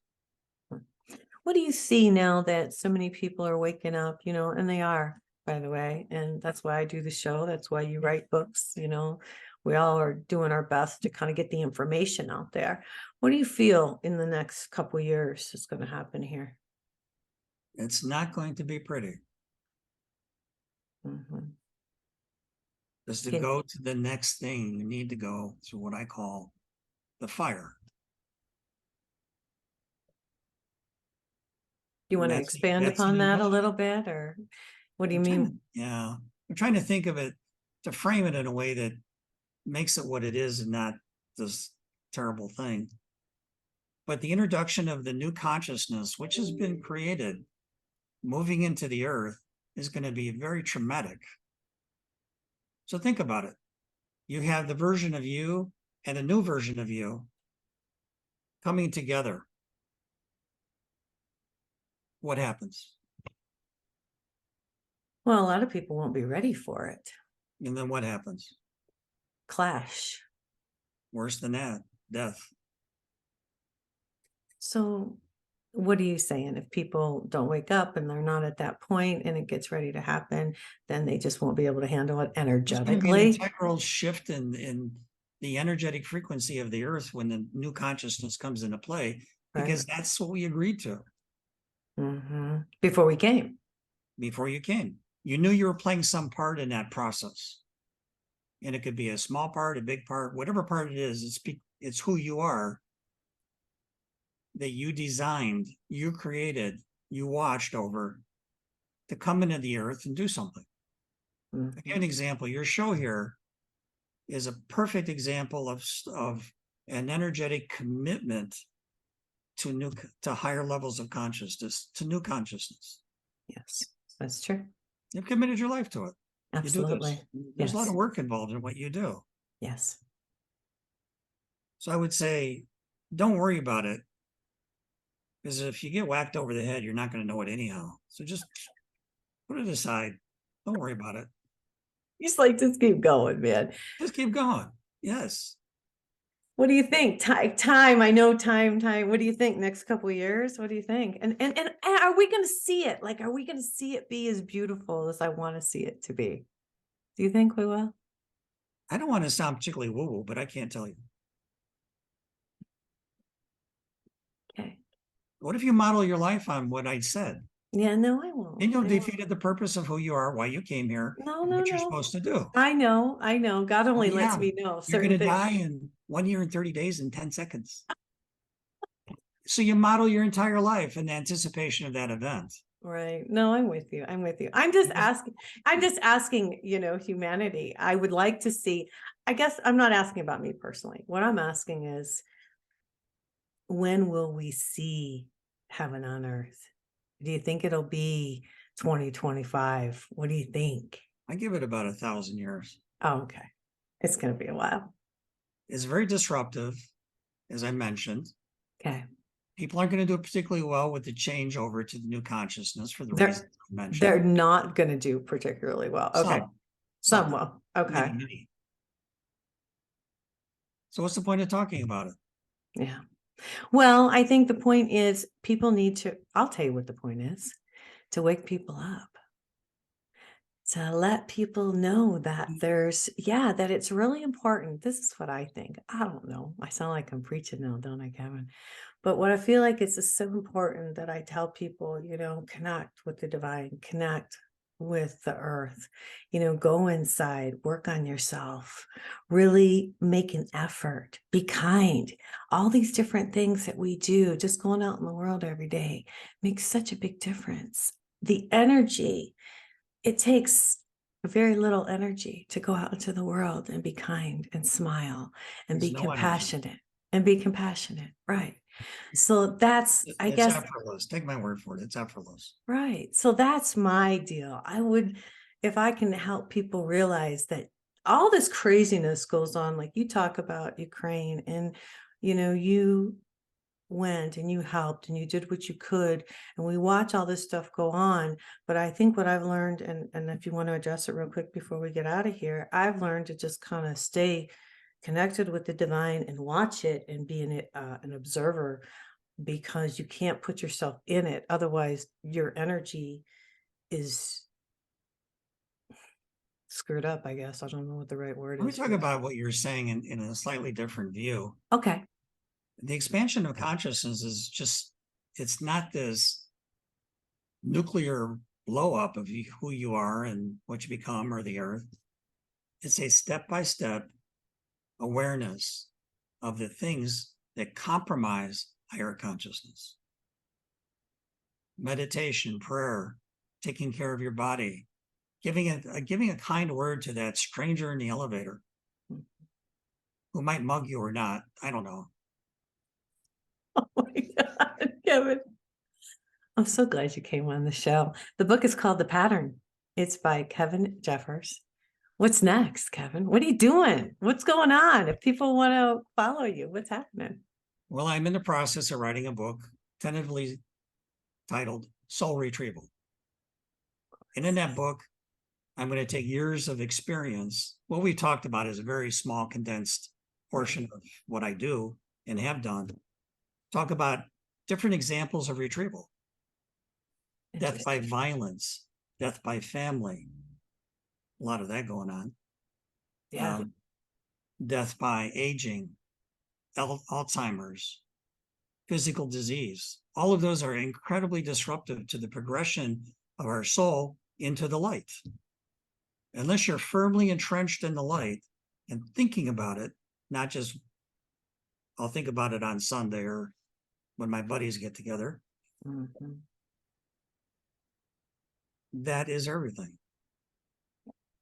What do you see now that so many people are waking up, and they are, by the way, and that's why I do the show. That's why you write books, we all are doing our best to kind of get the information out there. What do you feel in the next couple of years is going to happen here? It's not going to be pretty. Mhm. Just to Can- go to the next thing, you need to go through what I call the fire. Do you want to That's expand that's an upon that a emotion. little bit, or what do you I'm trying mean? to- yeah, I'm trying to think of it, to frame it in a way that makes it what it is and not this terrible thing. But the introduction of the new consciousness, which has been created, moving into the earth, is going to be very traumatic. So think about it. You have the version of you and a new version of you coming together. What happens? Well, a lot of people won't be ready for it. And then what happens? Clash. Worse than that, death. So what are you saying? If people don't wake up and they're not at that point and it gets ready to happen, then they just won't be able to handle it There's going to be an energetically? integral shift in the energetic frequency of the earth when the new consciousness comes into play, because that's what we agreed to Before we came. before you came. You knew you were playing some part in that process. And it could be a small part, a big part, whatever part it is, it's who you are, that you designed, you created, you watched over to come into the earth and do something. I'll give you an example. Your show here is a perfect example of an energetic commitment to higher levels of consciousness, to new consciousness. Yes, that's true. You've committed your life to it. Absolutely. You do this. There's a lot Yes. of work involved in what you do. Yes. So I would say, don't worry about it. Because if you get whacked over the head, you're not going to know it anyhow. So just put it aside. Don't worry about it. He's like, just keep going, man. Just keep going. Yes. What do you think? Time. I know time. What do you think? Next couple of years? What do you think? And are we going to see it? Like, are we going to see it be as beautiful as I want to see it to be? Do you think we will? I don't want to sound particularly woo-woo, but I can't tell you. Okay. What if you model your life on what I said? Yeah, no, I won't. Then you'll I won't. defeated the purpose of who you are, why you came here, No, and no, what you're no. supposed to do. I know. God only lets Yeah, me know you're certain going to things. die in 1 year and 30 days and 10 seconds. So you model your entire life in anticipation of that event. Right. No, I'm with you. I'm just asking, humanity. I would like to see, I guess I'm not asking about me personally. What I'm asking is, when will we see heaven on earth? Do you think it'll be 2025? What do you think? I give it about 1,000 years. Oh, okay. It's going to be a while. It's very disruptive, as I mentioned. Okay. People aren't going to do it particularly well with the change over to the new consciousness for the reasons I mentioned. They're not going to do particularly well. Okay. Some will. Okay. Many. So what's the point of talking about it? Yeah. Well, I think the point is people need to, I'll tell you what the point is, to wake people up. To let people know that that it's really important. This is what I think. I don't know. I sound like I'm preaching now, don't I, Kevin? But what I feel like is so important that I tell people, connect with the divine, connect with the earth, go inside, work on yourself, really make an effort, be kind. All these different things that we do, just going out in the world every day makes such a big difference. The energy, it takes very little energy to go out into the world and be kind and smile and There's be no compassionate and be compassionate. Right. So that's, I It's guess, effortless. Take my word for it. It's effortless. right. So that's my deal. I would, if I can help people realize that all this craziness goes on, like you talk about Ukraine and, you went and you helped and you did what you could, and we watch all this stuff go on. But I think what I've learned, and if you want to address it real quick before we get out of here, I've learned to just kind of stay connected with the divine and watch it and be an observer because you can't put yourself in it. Otherwise, your energy is screwed up, I guess. I don't know what the right word Let me is talk for that. about what you're saying in a slightly different view. Okay. The expansion of consciousness is just, it's not this nuclear blow up of who you are and what you become or the earth. It's a step-by-step awareness of the things that compromise higher consciousness. Meditation, prayer, taking care of your body, giving a kind word to that stranger in the elevator who might mug you or not. I don't know. Oh my God, Kevin. I'm so glad you came on the show. The book is called The Pattern. It's by Kevin Jeffers. What's next, Kevin? What are you doing? What's going on? If people want to follow you, what's happening? Well, I'm in the process of writing a book, tentatively titled Soul Retrieval. And in that book, I'm going to take years of experience. What we talked about is a very small, condensed portion of what I do and have done. Talk about different examples of retrieval. Death by violence, death by family. A lot of that going on. Yeah. Death by aging, Alzheimer's, physical disease. All of those are incredibly disruptive to the progression of our soul into the light. Unless you're firmly entrenched in the light and thinking about it, not just, I'll think about it on Sunday or when my buddies get together. Mm-hmm. That is everything.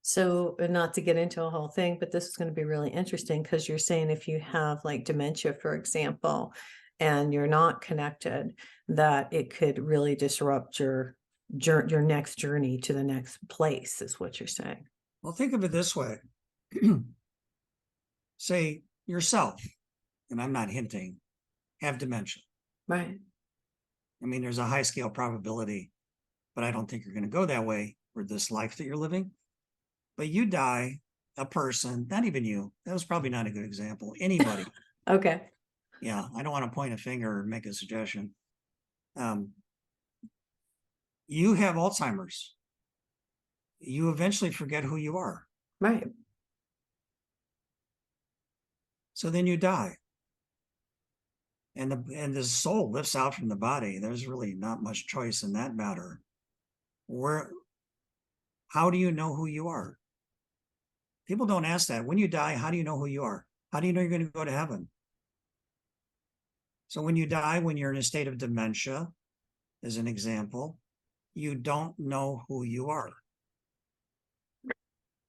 So, not to get into a whole thing, but this is going to be really interesting because you're saying if you have like dementia, for example, and you're not connected, that it could really disrupt your next journey to the next place, is what you're saying. Well, think of it this way. Say yourself, and I'm not hinting, have dementia. Right. I mean, there's a high scale probability, but I don't think you're going to go that way for this life that you're living. But you die, a person, not even you, that was probably not a good example, anybody. Okay. Yeah, I don't want to point a finger or make a suggestion. You have Alzheimer's. You eventually forget who you are. Right. So then you die. And the soul lifts out from the body. There's really not much choice in that matter. How do you know who you are? People don't ask that. When you die, how do you know who you are? How do you know you're going to go to heaven? So when you die, when you're in a state of dementia, as an example, you don't know who you are.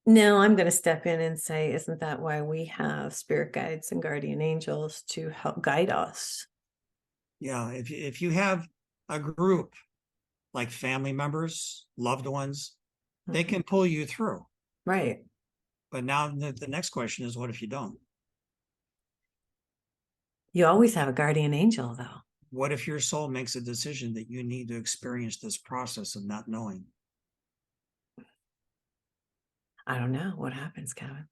Now I'm going to step in and say, isn't that why we have spirit guides and guardian angels to help guide us? Yeah, if you have a group like family members, loved ones, they can pull you through. Right. But now the next question is, what if you don't? You always have a guardian angel, though. What if your soul makes a decision that you need to experience this process of not knowing? I don't know. What happens, Kevin?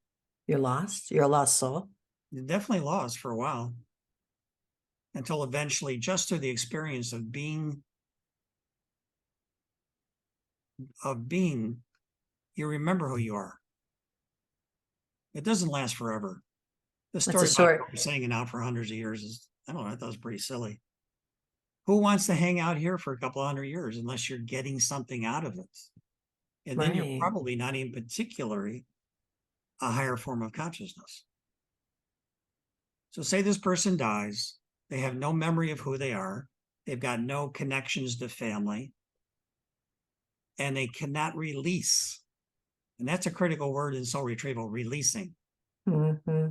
You're lost? You're a lost soul? You're definitely lost for a while. Until eventually, just through the experience of being, you remember who you are. It doesn't last forever. The story about ghosts hanging out for hundreds of years is, I don't know, I thought it was pretty silly. Who wants to hang out here for a couple of 100 years unless you're getting something out of it? And then you're probably not even particularly a higher form of consciousness. So say this person dies, they have no memory of who they are, they've got no connections to family, and they cannot release. And that's a critical word in soul retrieval, releasing. Mm-hmm.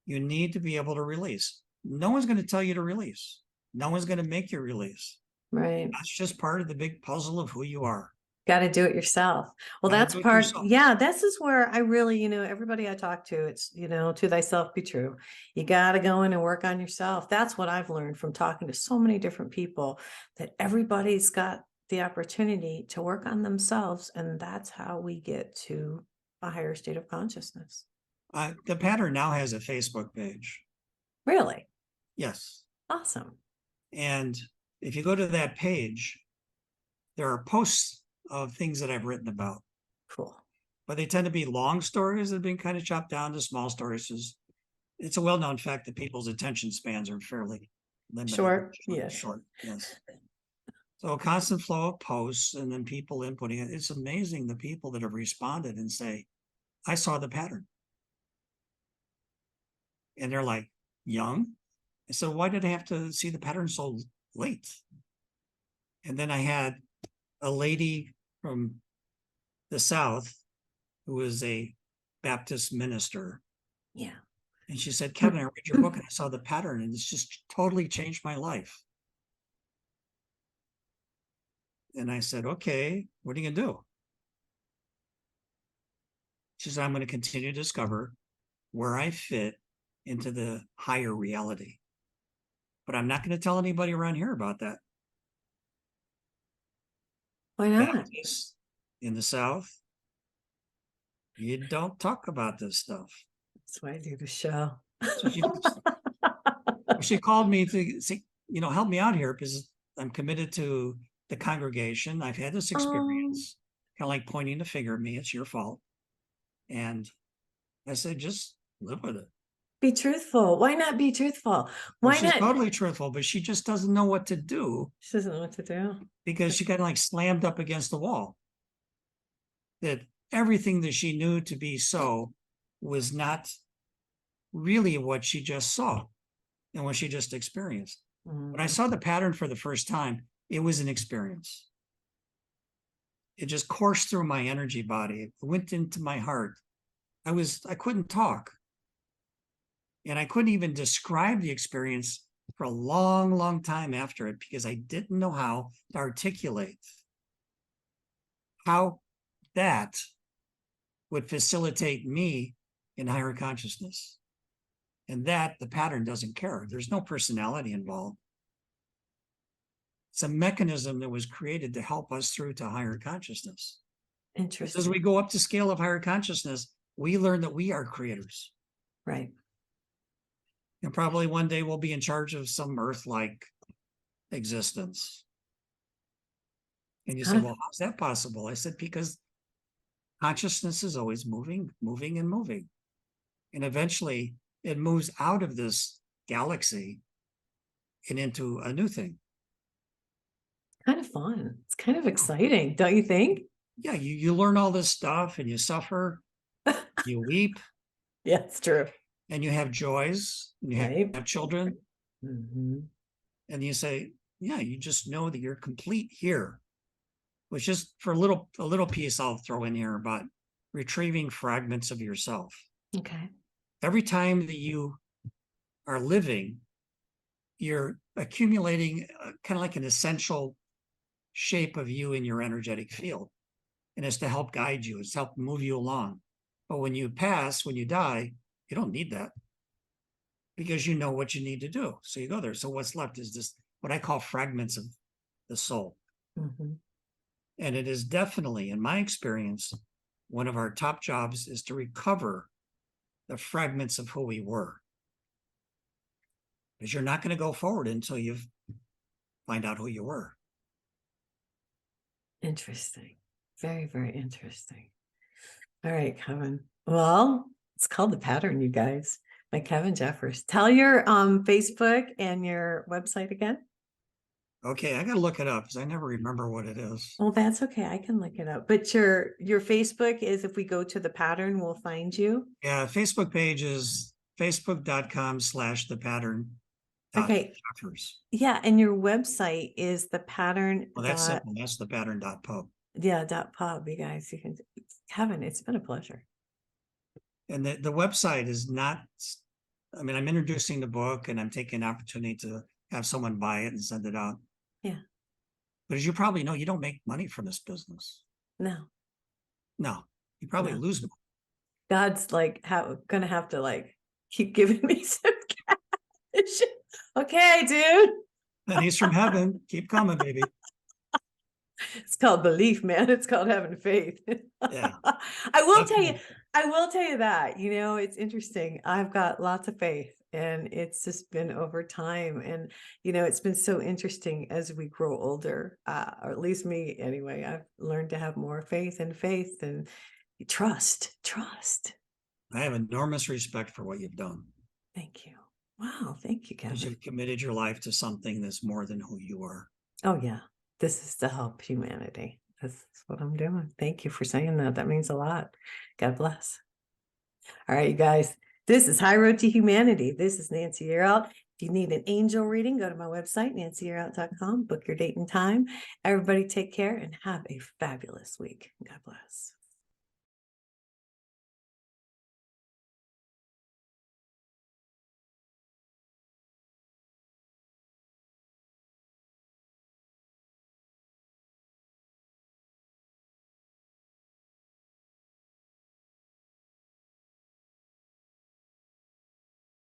You need to be able to release. No one's going to tell you to release. No one's going to make you release. Right. That's just part of the big puzzle of who you are. Got to do it yourself. Well, that's part. Yeah, this is where I really, everybody I talk to, it's, to thyself be true. You got to go in and work on yourself. That's what I've learned from talking to so many different people, that everybody's got the opportunity to work on themselves. And that's how we get to a higher state of consciousness. The Pattern now has a Facebook page. Really? Yes. Awesome. And if you go to that page, there are posts of things that I've written about, Cool. but they tend to be long stories that have been kind of chopped down to small stories. It's a well-known fact that people's attention spans are fairly limited. Short, yes. Short, yes. So a constant flow of posts and then people inputting it. It's amazing the people that have responded and say, I saw the pattern. And they're like, young? So why did I have to see the pattern so late? And then I had a lady from the South who was a Baptist minister. Yeah. And she said, Kevin, I read your book and I saw the pattern and it's just totally changed my life. And I said, okay, what are you gonna do? She said, I'm going to continue to discover where I fit into the higher reality. But I'm not going to tell anybody around here about that. Why not? Baptists in the South, you don't talk about this stuff. That's why I do the show. So she called me to say, help me out here because I'm committed to the congregation. I've had this experience, kind of like pointing the finger at me. It's your fault. And I said, just live with it. Be truthful. Why not be truthful? Why She's not? totally truthful, but she just doesn't know what to do She doesn't know what to do. because she got like slammed up against the wall. That everything that she knew to be so was not really what she just saw and what she just experienced. When I saw the pattern for the first time, it was an experience. It just coursed through my energy body. It went into my heart. I couldn't talk. And I couldn't even describe the experience for a long, long time after it because I didn't know how to articulate how that would facilitate me in higher consciousness. And that the pattern doesn't care. There's no personality involved. It's a mechanism that was created to help us through to higher consciousness. Interesting. As we go up the scale of higher consciousness, we learn that we are creators. Right. And probably one day we'll be in charge of some Earth-like existence. And you say, well, how's that possible? I said, because consciousness is always moving, moving, and moving. And eventually it moves out of this galaxy and into a new thing. Kind of fun. It's kind of exciting, don't you think? Yeah, you learn all this stuff and you suffer, you weep. Yeah, it's true. And you have joys, and you have children. Mm-hmm. And you say, yeah, you just know that you're complete here. Which just for a little piece I'll throw in here about retrieving fragments of yourself. Okay. Every time that you are living, you're accumulating kind of like an essential shape of you in your energetic field. And it's to help guide you, it's to help move you along. But when you pass, when you die, you don't need that because you know what you need to do. So you go there. So what's left is this, what I call fragments of the soul. Mm-hmm. And it is definitely, in my experience, one of our top jobs is to recover the fragments of who we were. Because you're not going to go forward until you find out who you were. Interesting. Very, very interesting. All right, Kevin. Well, it's called The Pattern, you guys, by Kevin Jeffers. Tell your Facebook and your website again. Okay, I got to look it up because I never remember what it is. Well, that's okay. I can look it up. But your Facebook is, if we go to The Pattern, we'll find you. Yeah, Facebook page is facebook.com/thepattern. Okay. Jeffers. Yeah, and your website is The Pattern. Well, that's simple. That's thepattern.pub. Yeah, .pub. You guys, you can. Kevin, it's been a pleasure. And the website is not, I mean, I'm introducing the book and I'm taking an opportunity to have someone buy it and send it out. Yeah. But as you probably know, you don't make money from this business. No. No, you probably lose money. God's like gonna have to like keep giving me some cash. Okay, dude. And he's from heaven. Keep coming, baby. It's called belief, man. It's called having faith. Yeah. I will tell you that, it's interesting. I've got lots of faith And it's just been over time. And, you know, it's been so interesting as we grow older, or at least me anyway, I've learned to have more faith and trust. I have enormous respect for what you've done Thank you. Wow. Thank you, because Kevin. you've committed your life to something that's more than who you are. Oh, yeah. This is to help humanity. This is what I'm doing. Thank you for saying that. That means a lot. God bless. All right, you guys. This is High Road to Humanity. This is Nancy Yearout. If you need an angel reading, go to my website, nancyyearout.com. Book your date and time. Everybody take care and have a fabulous week. God bless.